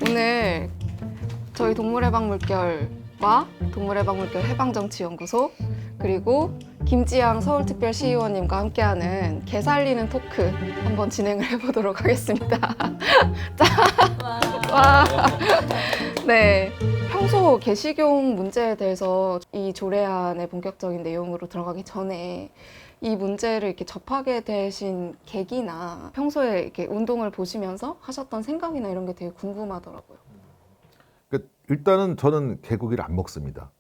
오늘 저희 동물해방물결과 동물해방물결 해방정치연구소 그리고 김지양 서울특별시의원님과 함께하는 개 살리는 토크 한번 진행을 해보도록 하겠습니다. 와. 네. 평소 개식용 문제에 대해서 이 조례안의 본격적인 내용으로 들어가기 전에 이 문제를 이렇게 접하게 되신 계기나 평소에 이렇게 운동을 보시면서 하셨던 생각이나 이런 게 되게 궁금하더라고요. 그러니까 일단은 저는 개고기를 안 먹습니다.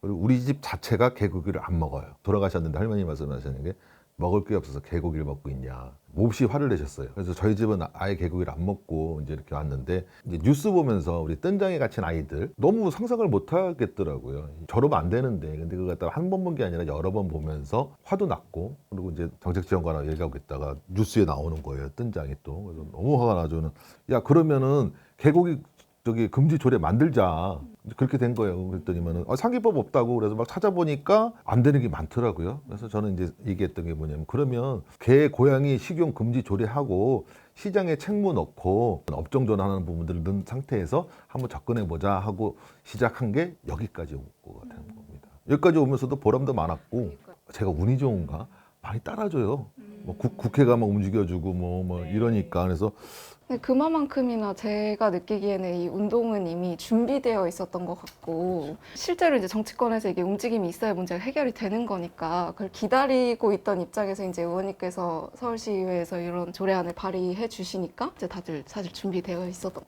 그리고 우리 집 자체가 개고기를 안 먹어요. 돌아가셨는데 할머니 말씀하시는 게 먹을 게 없어서 개고기를 먹고 있냐. 몹시 화를 내셨어요. 그래서 저희 집은 아예 개고기를 안 먹고 이제 이렇게 왔는데 이제 뉴스 보면서 우리 뜬장에 갇힌 아이들 너무 상상을 못 하겠더라고요. 저러면 안 되는데 근데 그거 갖다가 한 번 본 게 아니라 여러 번 보면서 화도 났고 그리고 이제 정책지원관하고 얘기하고 있다가 뉴스에 나오는 거예요. 뜬장이 또. 그래서 너무 화가 나서는 야 그러면은 개고기 저기 금지 조례 만들자 그렇게 된 거예요. 그랬더니만은 상기법 없다고 그래서 막 찾아보니까 안 되는 게 많더라고요. 그래서 저는 이제 얘기했던 게 뭐냐면 그러면 개, 고양이 식용 금지 조례하고 시장에 책무 넣고 업종 전환하는 부분들을 넣은 상태에서 한번 접근해 보자 하고 시작한 게 여기까지 온 것 같은 겁니다. 여기까지 오면서도 보람도 많았고 제가 운이 좋은가 많이 따라줘요. 뭐 국회가 막 움직여주고 뭐 이러니까 그래서. 그만큼이나 제가 느끼기에는 이 운동은 이미 준비되어 있었던 것 같고 실제로 이제 정치권에서 이게 움직임이 있어야 문제가 해결이 되는 거니까 그걸 기다리고 있던 입장에서 이제 의원님께서 서울시의회에서 이런 조례안을 발의해 주시니까 이제 다들 사실 준비되어 있었던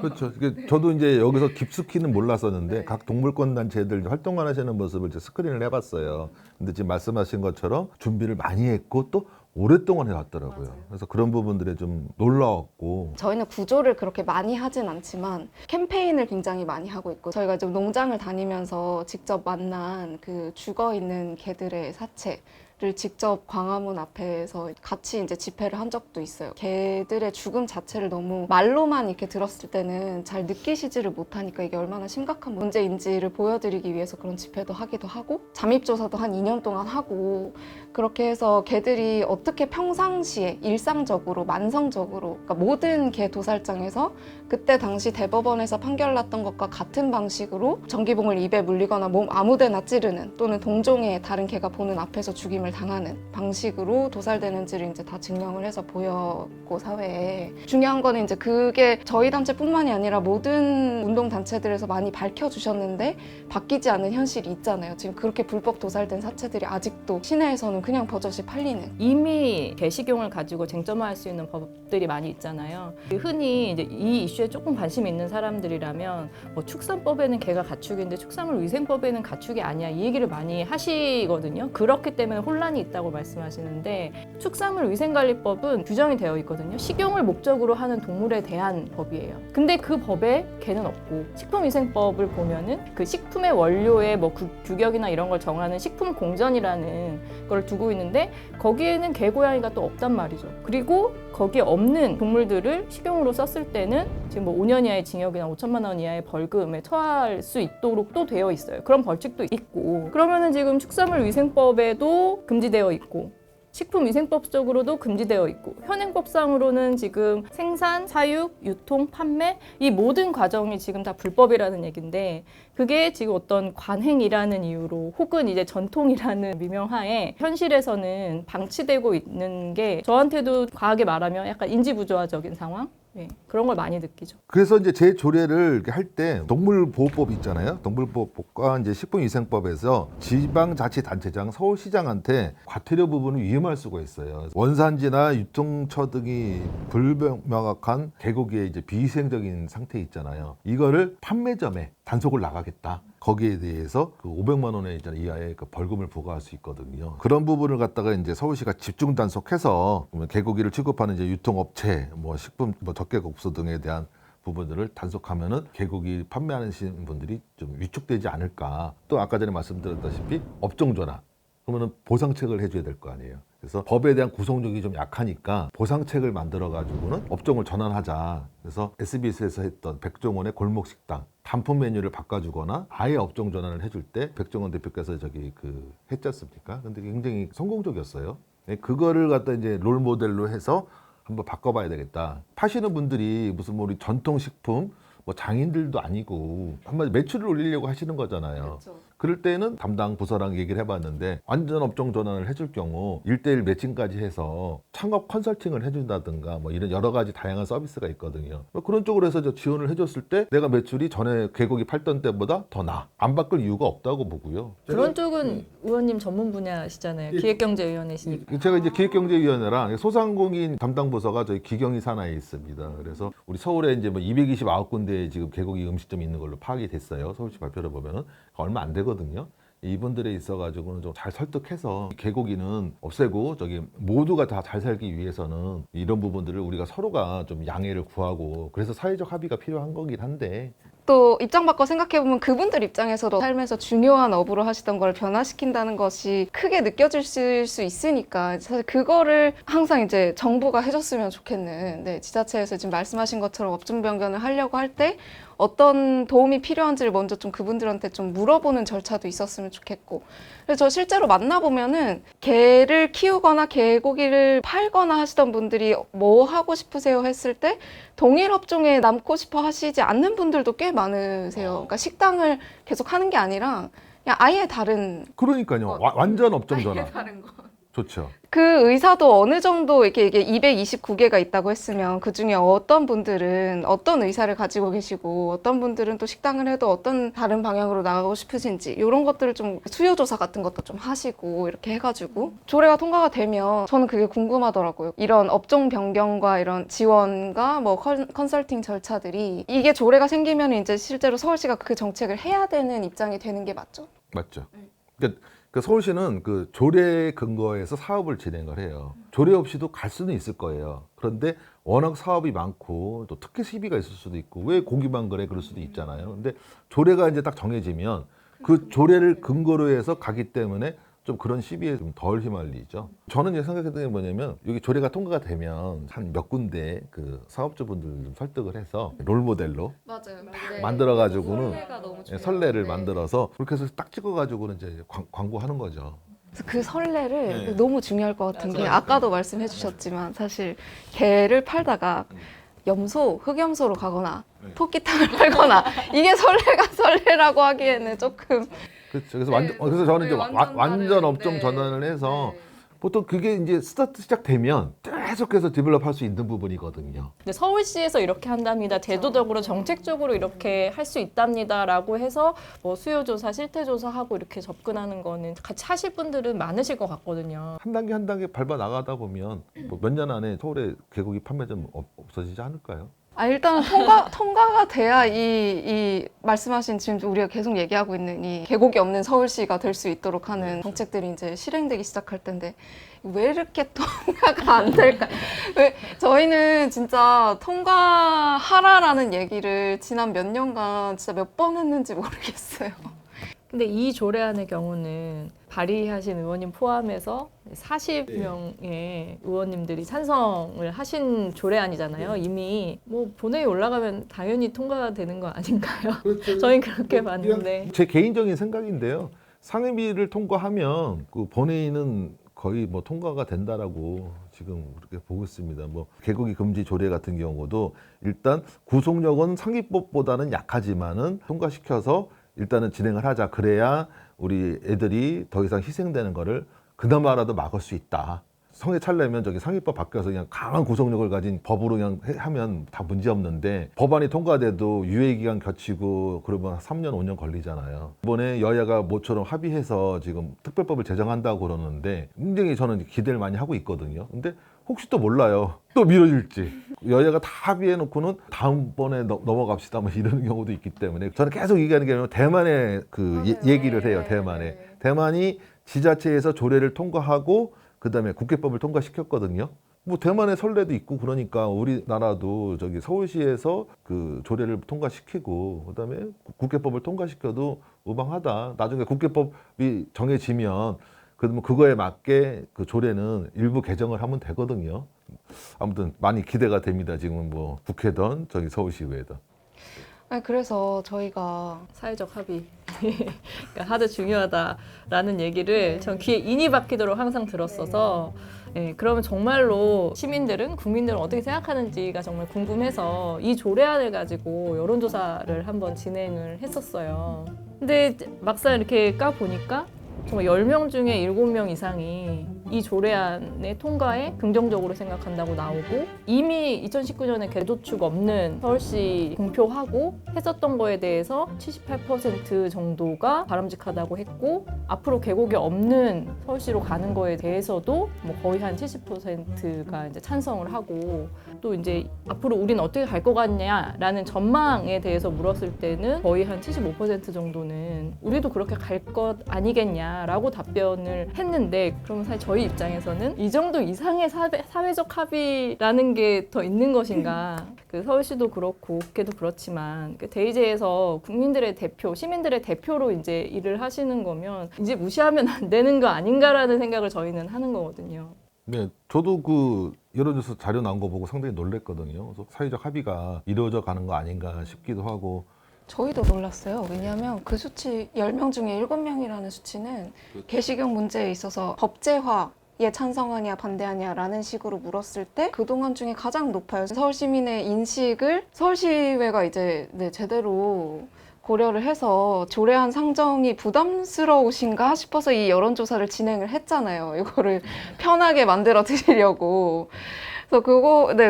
거죠. 그렇죠. 저도 이제 여기서 깊숙이는 몰랐었는데 각 동물권 단체들 활동하시는 모습을 이제 스크린을 해봤어요. 근데 지금 말씀하신 것처럼 준비를 많이 했고 또 오랫동안 해왔더라고요. 맞아요. 그래서 그런 부분들에 좀 놀라웠고. 저희는 구조를 그렇게 많이 하진 않지만 캠페인을 굉장히 많이 하고 있고 저희가 좀 농장을 다니면서 직접 만난 그 죽어있는 개들의 사체 를 직접 광화문 앞에서 같이 이제 집회를 한 적도 있어요. 개들의 죽음 자체를 너무 말로만 이렇게 들었을 때는 잘 느끼시지를 못하니까 이게 얼마나 심각한 문제인지를 보여드리기 위해서 그런 집회도 하기도 하고 잠입조사도 한 2년 동안 하고 그렇게 해서 개들이 어떻게 평상시에 일상적으로 만성적으로 그러니까 모든 개 도살장에서 그때 당시 대법원에서 판결 났던 것과 같은 방식으로 전기봉을 입에 물리거나 몸 아무데나 찌르는 또는 동종의 다른 개가 보는 앞에서 죽임을 당하는 방식으로 도살되는지를 이제 다 증명을 해서 보였고 사회에 중요한 거는 이제 그게 저희 단체뿐만이 아니라 모든 운동 단체들에서 많이 밝혀주셨는데 바뀌지 않는 현실이 있잖아요. 지금 그렇게 불법 도살된 사체들이 아직도 시내에서는 그냥 버젓이 팔리는. 이미 개식용을 가지고 쟁점화할 수 있는 법들이 많이 있잖아요. 흔히 이제 이 이슈에 조금 관심이 있는 사람들이라면 뭐 축산법에는 개가 가축인데 축산물 위생법에는 가축이 아니야 이 얘기를 많이 하시거든요. 그렇기 때문에 혼란이 있다고 말씀하시는데 축산물 위생관리법은 규정이 되어 있거든요. 식용을 목적으로 하는 동물에 대한 법이에요. 근데 그 법에 개는 없고 식품위생법을 보면은 그 식품의 원료의 뭐 규격이나 이런 걸 정하는 식품공전이라는 걸 두고 있는데 거기에는 개, 고양이가 또 없단 말이죠. 그리고 거기에 없는 동물들을 식용으로 썼을 때는 지금 뭐 5년 이하의 징역이나 5천만 원 이하의 벌금에 처할 수 있도록 또 되어 있어요. 그런 벌칙도 있고 그러면은 지금 축산물 위생법에도 금지되어 있고 식품위생법적으로도 금지되어 있고 현행법상으로는 지금 생산, 사육, 유통, 판매 이 모든 과정이 지금 다 불법이라는 얘기인데 그게 지금 어떤 관행이라는 이유로 혹은 이제 전통이라는 미명하에 현실에서는 방치되고 있는 게 저한테도 과하게 말하면 약간 인지부조화적인 상황? 네, 그런 걸 많이 느끼죠. 그래서 이제 제 조례를 할 때 동물보호법 있잖아요. 동물보호법과 이제 식품위생법에서 지방자치단체장, 서울시장한테 과태료 부분을 위임할 수가 있어요. 원산지나 유통처 등이 불명확한 개고기의 이제 비위생적인 상태 있잖아요. 이거를 판매점에 단속을 나가겠다. 거기에 대해서 그 500만 원의 이하의 그 벌금을 부과할 수 있거든요. 그런 부분을 갖다가 이제 서울시가 집중 단속해서 개고기를 취급하는 이제 유통업체, 뭐 식품, 뭐 덮개국수 등에 대한 부분들을 단속하면은 개고기 판매하시는 분들이 좀 위축되지 않을까. 또 아까 전에 말씀드렸다시피 업종 전환. 그러면은 보상책을 해줘야 될 거 아니에요. 그래서 법에 대한 구성력이 좀 약하니까 보상책을 만들어 가지고는 업종을 전환하자. 그래서 SBS에서 했던 백종원의 골목식당 단품 메뉴를 바꿔주거나 아예 업종 전환을 해줄 때 백종원 대표께서 했지 않습니까? 근데 굉장히 성공적이었어요. 그거를 갖다 이제 롤 모델로 해서 한번 바꿔봐야 되겠다. 파시는 분들이 무슨 우리 전통식품 뭐 장인들도 아니고 한마디 매출을 올리려고 하시는 거잖아요. 그럴 때는 담당 부서랑 얘기를 해봤는데 완전 업종 전환을 해줄 경우 1:1 매칭까지 해서 창업 컨설팅을 해준다든가 뭐 이런 여러 가지 다양한 서비스가 있거든요. 그런 쪽으로 해서 지원을 해줬을 때 내가 매출이 전에 계곡이 팔던 때보다 더 나아. 안 바꿀 이유가 없다고 보고요. 그런 쪽은 의원님 전문 분야시잖아요. 기획경제위원회시니까. 제가 이제 기획경제위원회랑 소상공인 담당 부서가 저희 기경이 산하에 있습니다. 그래서 우리 서울에 이제 뭐 229군데 지금 계곡이 음식점이 있는 걸로 파악이 됐어요. 서울시 발표를 보면은 얼마 안 되거든요. 이분들에 있어가지고는 좀 잘 설득해서 계곡이는 없애고 저기 모두가 다 잘 살기 위해서는 이런 부분들을 우리가 서로가 좀 양해를 구하고 그래서 사회적 합의가 필요한 거긴 한데 또 입장 바꿔 생각해보면 그분들 입장에서도 삶에서 중요한 업으로 하시던 걸 변화시킨다는 것이 크게 느껴질 수 있으니까 사실 그거를 항상 이제 정부가 해줬으면 좋겠는 네, 지자체에서 지금 말씀하신 것처럼 업종 변경을 하려고 할 때 어떤 도움이 필요한지를 먼저 좀 그분들한테 좀 물어보는 절차도 있었으면 좋겠고 그래서 저 실제로 만나보면은 개를 키우거나 개고기를 팔거나 하시던 분들이 뭐 하고 싶으세요 했을 때 동일 업종에 남고 싶어 하시지 않는 분들도 꽤 많으세요. 그러니까 식당을 계속 하는 게 아니라 그냥 아예 다른 그러니까요. 완전 업종 전환. 다른 거. 좋죠. 그 의사도 어느 정도 이게 229개가 있다고 했으면 그 중에 어떤 분들은 어떤 의사를 가지고 계시고 어떤 분들은 또 식당을 해도 어떤 다른 방향으로 나가고 싶으신지 이런 것들을 좀 수요조사 같은 것도 좀 하시고 이렇게 해가지고 조례가 통과가 되면 저는 그게 궁금하더라고요. 이런 업종 변경과 이런 지원과 뭐 컨설팅 절차들이 이게 조례가 생기면 이제 실제로 서울시가 그 정책을 해야 되는 입장이 되는 게 맞죠? 맞죠. 그러니까 그 서울시는 그 조례 근거에서 사업을 진행을 해요. 조례 없이도 갈 수는 있을 거예요. 그런데 워낙 사업이 많고 또 특혜 시비가 있을 수도 있고 왜 고기만 그래 그럴 수도 있잖아요. 근데 조례가 이제 딱 정해지면 그 조례를 근거로 해서 가기 때문에 좀 그런 시비에 좀 덜 휘말리죠. 저는 이제 생각했던 게 뭐냐면 여기 조례가 통과가 되면 한 몇 군데 그 사업주분들 좀 설득을 해서 롤 모델로 맞아요. 만들어 가지고는 네. 선례를 만들어서 그렇게 해서 딱 찍어 가지고는 이제 광고하는 거죠. 그 설레를 네. 너무 중요할 것 같은 게 맞아요. 아까도 말씀해 주셨지만 사실 개를 팔다가 염소, 흑염소로 가거나 네. 토끼탕을 팔거나 이게 설레라고 하기에는 조금 그렇죠. 그래서 그래서 저는 이제 완전 다른, 업종 전환을 해서 보통 그게 이제 스타트 시작되면 계속해서 디벨롭할 수 있는 부분이거든요. 근데 서울시에서 이렇게 한답니다. 제도적으로 정책적으로 이렇게 할 수 있답니다라고 해서 뭐 수요조사, 실태조사하고 이렇게 접근하는 거는 같이 하실 분들은 많으실 것 같거든요. 한 단계 한 단계 밟아 나가다 보면 뭐 몇 년 안에 서울에 개고기 판매점 없어지지 않을까요? 일단은 통과가 돼야 이 말씀하신 지금 우리가 계속 얘기하고 있는 이 계곡이 없는 서울시가 될 수 있도록 하는 정책들이 이제 실행되기 시작할 텐데 왜 이렇게 통과가 안 될까? 왜 저희는 진짜 통과하라라는 얘기를 지난 몇 년간 진짜 몇 번 했는지 모르겠어요. 근데 이 조례안의 경우는 발의하신 의원님 포함해서 40명의 의원님들이 찬성을 하신 조례안이잖아요. 이미 뭐 본회의 올라가면 당연히 통과가 되는 거 아닌가요? 저희 그렇게 봤는데. 제 개인적인 생각인데요. 상임위를 통과하면 그 본회의는 거의 뭐 통과가 된다라고 지금 그렇게 보고 있습니다. 뭐 개고기 금지 조례 같은 경우도 일단 구속력은 상위법보다는 약하지만은 통과시켜서 일단은 진행을 하자. 그래야 우리 애들이 더 이상 희생되는 거를 그나마라도 막을 수 있다. 성에 차려면 저기 상위법 바뀌어서 그냥 강한 구속력을 가진 법으로 그냥 하면 다 문제 없는데 법안이 통과돼도 유예기간 겨치고 그러면 3년, 5년 걸리잖아요. 이번에 여야가 모처럼 합의해서 지금 특별법을 제정한다고 그러는데 굉장히 저는 기대를 많이 하고 있거든요. 근데 혹시 또 몰라요. 또 미뤄질지. 여야가 다 합의해놓고는 다음번에 넘어갑시다 뭐 이러는 경우도 있기 때문에 저는 계속 얘기하는 게 아니라 대만의 그 얘기를 해요. 대만이 지자체에서 조례를 통과하고 그다음에 국회법을 통과시켰거든요. 뭐 대만의 선례도 있고 그러니까 우리나라도 저기 서울시에서 그 조례를 통과시키고 그다음에 국회법을 통과시켜도 무방하다. 나중에 국회법이 정해지면 그러면 그거에 맞게 그 조례는 일부 개정을 하면 되거든요. 아무튼 많이 기대가 됩니다. 지금은 뭐 국회든 저기 서울시의회든. 그래서 저희가 사회적 합의. 그러니까 하도 중요하다라는 얘기를 전 귀에 인이 박히도록 항상 들었어서 예, 그러면 정말로 시민들은 국민들은 어떻게 생각하는지가 정말 궁금해서 이 조례안을 가지고 여론조사를 한번 진행을 했었어요. 근데 막상 이렇게 까 보니까 정말 10명 중에 7명 이상이 이 조례안의 통과에 긍정적으로 생각한다고 나오고 이미 2019년에 개도축 없는 서울시 공표하고 했었던 거에 대해서 78% 정도가 바람직하다고 했고 앞으로 계곡이 없는 서울시로 가는 거에 대해서도 뭐 거의 한 70%가 이제 찬성을 하고 또 이제 앞으로 우리는 어떻게 갈 것 같냐라는 전망에 대해서 물었을 때는 거의 한 75% 정도는 우리도 그렇게 갈 것 아니겠냐라고 답변을 했는데 그러면 사실 저희 입장에서는 이 정도 이상의 사회적 합의라는 게 더 있는 것인가. 그 서울시도 그렇고 국회도 그렇지만 그 대의제에서 국민들의 대표, 시민들의 대표로 이제 일을 하시는 거면 이제 무시하면 안 되는 거 아닌가라는 생각을 저희는 하는 거거든요. 네, 저도 그 여론조사 자료 나온 거 보고 상당히 놀랬거든요. 그래서 사회적 합의가 이루어져 가는 거 아닌가 싶기도 하고. 저희도 놀랐어요. 왜냐하면 그 수치 10명 중에 7명이라는 수치는 개식용 문제에 있어서 법제화에 찬성하냐 반대하냐라는 식으로 물었을 때 그동안 중에 가장 높아요. 서울 시민의 인식을 서울시의회가 이제 제대로 고려를 해서 조례안 상정이 부담스러우신가 싶어서 이 여론조사를 진행을 했잖아요. 이거를 편하게 만들어 드리려고.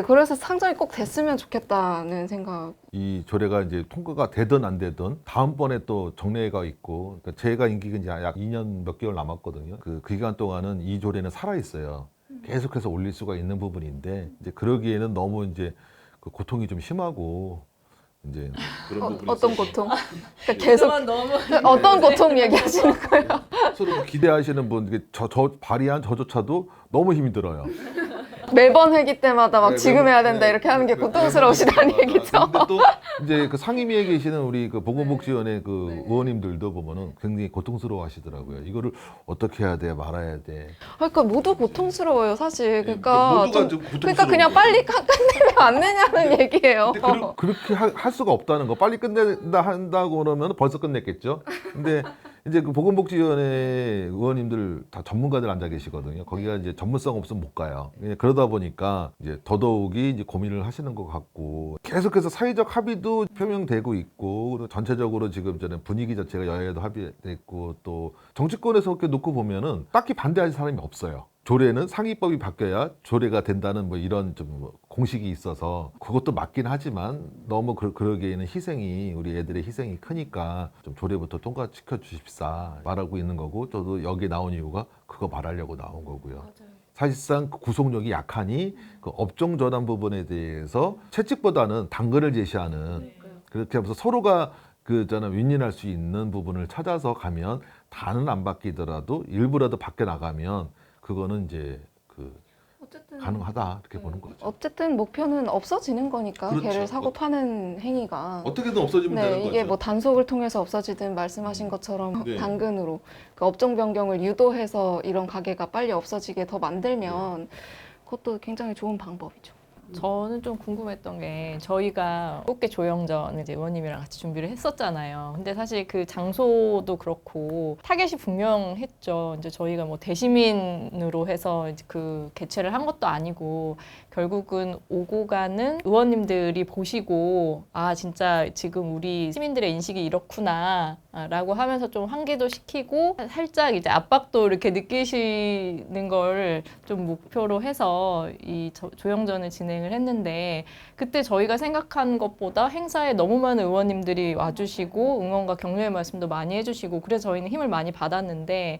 그래서 상정이 꼭 됐으면 좋겠다는 생각. 이 조례가 이제 통과가 되든 안 되든 다음번에 또 정례가 있고, 그러니까 제가 임기가 이제 약 2년 몇 개월 남았거든요. 그 기간 동안은 이 조례는 살아 있어요. 계속해서 올릴 수가 있는 부분인데 이제 그러기에는 너무 이제 그 고통이 좀 심하고 이제 그런 부분이 어떤 있어요. 고통? 그러니까 계속 너무 어떤 고통 얘기하시는 거예요? 서로 기대하시는 분, 이게 저 발의한 저조차도 너무 힘이 들어요. 매번 회기 때마다 막 네, 지금 해야 된다 이렇게 하는 게 고통스러우시다는 얘기죠. 근데 또 이제 그 상임위에 계시는 우리 그 보건복지위원회 그 의원님들도 보면은 굉장히 고통스러워하시더라고요. 이거를 어떻게 해야 돼, 말아야 돼. 그러니까 모두 고통스러워요, 사실. 그러니까 모두가 좀 그러니까 그냥 빨리 끝내면 안 되냐는 얘기예요. 근데 그렇게 할 수가 없다는 거. 빨리 끝낸다 한다고 그러면 벌써 끝냈겠죠. 근데 이제 그 보건복지위원회 의원님들 다 전문가들 앉아 계시거든요. 거기가 이제 전문성 없으면 못 가요. 그러다 보니까 이제 더더욱이 이제 고민을 하시는 것 같고 계속해서 사회적 합의도 표명되고 있고 그리고 전체적으로 지금 저는 분위기 자체가 여야도 합의됐고 또 정치권에서 이렇게 놓고 보면은 딱히 반대하는 사람이 없어요. 조례는 상위법이 바뀌어야 조례가 된다는 뭐 이런 좀 공식이 있어서 그것도 맞긴 하지만 너무 그러기에는 희생이 우리 애들의 희생이 크니까 좀 조례부터 통과시켜 주십사 말하고 있는 거고 저도 여기 나온 이유가 그거 말하려고 나온 거고요. 맞아요. 사실상 그 구속력이 약하니 그 업종 전환 부분에 대해서 채찍보다는 당근을 제시하는 그렇게 하면서 서로가 저는 윈윈할 수 있는 부분을 찾아서 가면 다는 안 바뀌더라도 일부라도 바뀌어 나가면 그거는 이제 어쨌든 가능하다 이렇게 보는 거죠. 어쨌든 목표는 없어지는 거니까 그렇죠. 개를 사고 파는 행위가. 어떻게든 없어지면 되는 이게 거죠. 뭐 단속을 통해서 없어지든 말씀하신 것처럼 네. 당근으로 그 업종 변경을 유도해서 이런 가게가 빨리 없어지게 더 만들면 그것도 굉장히 좋은 방법이죠. 저는 좀 궁금했던 게 저희가 꽃게 조영전 이제 의원님이랑 같이 준비를 했었잖아요. 근데 사실 그 장소도 그렇고 타겟이 분명했죠. 이제 저희가 뭐 대시민으로 해서 이제 그 개최를 한 것도 아니고 결국은 오고 가는 의원님들이 보시고 아 진짜 지금 우리 시민들의 인식이 이렇구나 라고 하면서 좀 환기도 시키고 살짝 이제 압박도 이렇게 느끼시는 걸 좀 목표로 해서 이 조영전을 진행을 했는데 그때 저희가 생각한 것보다 행사에 너무 많은 의원님들이 와주시고 응원과 격려의 말씀도 많이 해주시고 그래서 저희는 힘을 많이 받았는데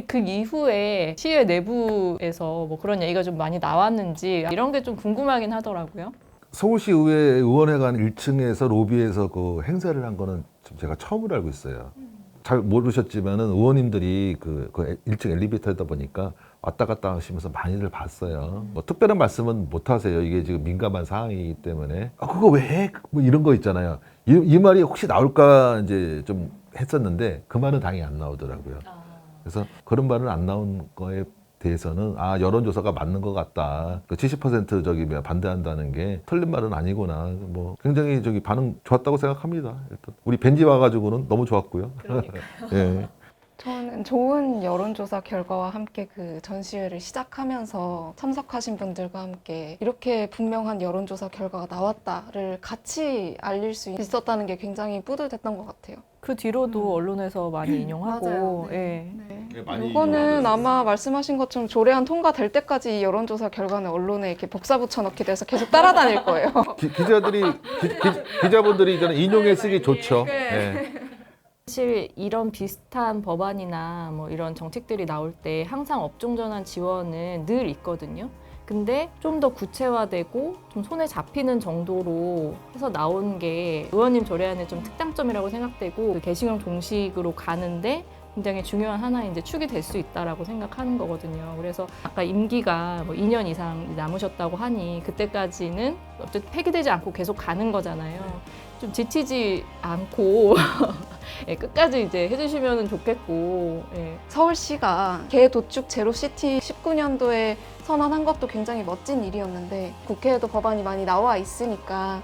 그 이후에 시의회 내부에서 뭐 그런 얘기가 좀 많이 나왔는지 이런 게 좀 궁금하긴 하더라고요. 서울시 의회 의원회관 1층에서 로비에서 그 행사를 한 거는 제가 처음으로 알고 있어요. 잘 모르셨지만은 의원님들이 그 1층 엘리베이터다 보니까 왔다 갔다 하시면서 많이들 봤어요. 뭐 특별한 말씀은 못 하세요. 이게 지금 민감한 사항이기 때문에. 아, 그거 왜 해? 뭐 이런 거 있잖아요. 이 말이 혹시 나올까 이제 좀 했었는데 그 말은 당연히 안 나오더라고요. 그래서 그런 말은 안 나온 거에 대해서는 아 여론조사가 맞는 것 같다. 그 70% 저기 반대한다는 게 틀린 말은 아니구나. 뭐 굉장히 저기 반응 좋았다고 생각합니다. 일단 우리 벤지 와가지고는 너무 좋았고요. 예. 저는 좋은 여론조사 결과와 함께 그 전시회를 시작하면서 참석하신 분들과 함께 이렇게 분명한 여론조사 결과가 나왔다를 같이 알릴 수 있었다는 게 굉장히 뿌듯했던 것 같아요. 그 뒤로도 언론에서 많이 인용하고 맞아요. 예. 이거는 아마 말씀하신 것처럼 조례안 통과될 때까지 이 여론조사 결과는 언론에 이렇게 복사 붙여넣기 돼서 계속 따라다닐 거예요. 기자분들이 이제는 인용해 쓰기 좋죠. 예. 사실 이런 비슷한 법안이나 뭐 이런 정책들이 나올 때 항상 업종 전환 지원은 늘 있거든요. 근데 좀 더 구체화되고 좀 손에 잡히는 정도로 해서 나온 게 의원님 조례안의 좀 특장점이라고 생각되고 그 개식용 종식으로 가는데 굉장히 중요한 하나의 이제 축이 될 수 있다라고 생각하는 거거든요. 그래서 아까 임기가 뭐 2년 이상 남으셨다고 하니 그때까지는 어쨌든 폐기되지 않고 계속 가는 거잖아요. 좀 지치지 않고 예, 끝까지 이제 해주시면 좋겠고. 예. 서울시가 개도축 제로시티 19년도에 선언한 것도 굉장히 멋진 일이었는데 국회에도 법안이 많이 나와 있으니까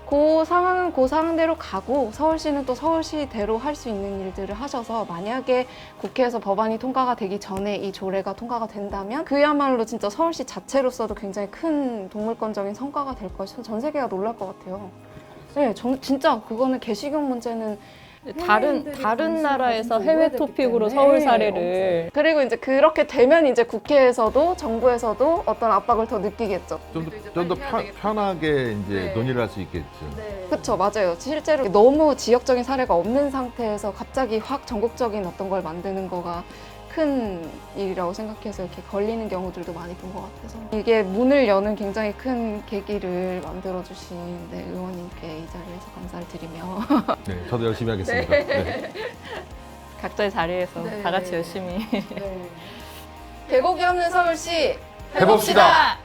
그 상황은 그 상황대로 가고 서울시는 또 서울시대로 할 수 있는 일들을 하셔서 만약에 국회에서 법안이 통과가 되기 전에 이 조례가 통과가 된다면 그야말로 진짜 서울시 자체로서도 굉장히 큰 동물권적인 성과가 될 것이고 전 세계가 놀랄 것 같아요. 네, 진짜 그거는 개식용 문제는 다른 나라에서 해외 토픽으로 서울 사례를 그리고 이제 그렇게 되면 이제 국회에서도 정부에서도 어떤 압박을 더 느끼겠죠. 좀 더 편하게 이제 논의를 할 수 있겠죠. 그렇죠, 맞아요. 실제로 너무 지역적인 사례가 없는 상태에서 갑자기 확 전국적인 어떤 걸 만드는 거가 큰 일이라고 생각해서 이렇게 걸리는 경우들도 많이 본 것 같아서 이게 문을 여는 굉장히 큰 계기를 만들어주신 의원님께 이 자리에서 감사를 드리며 네, 저도 열심히 하겠습니다. 네. 각자의 자리에서 네. 다 같이 열심히 개고기 없는 서울시 해봅시다.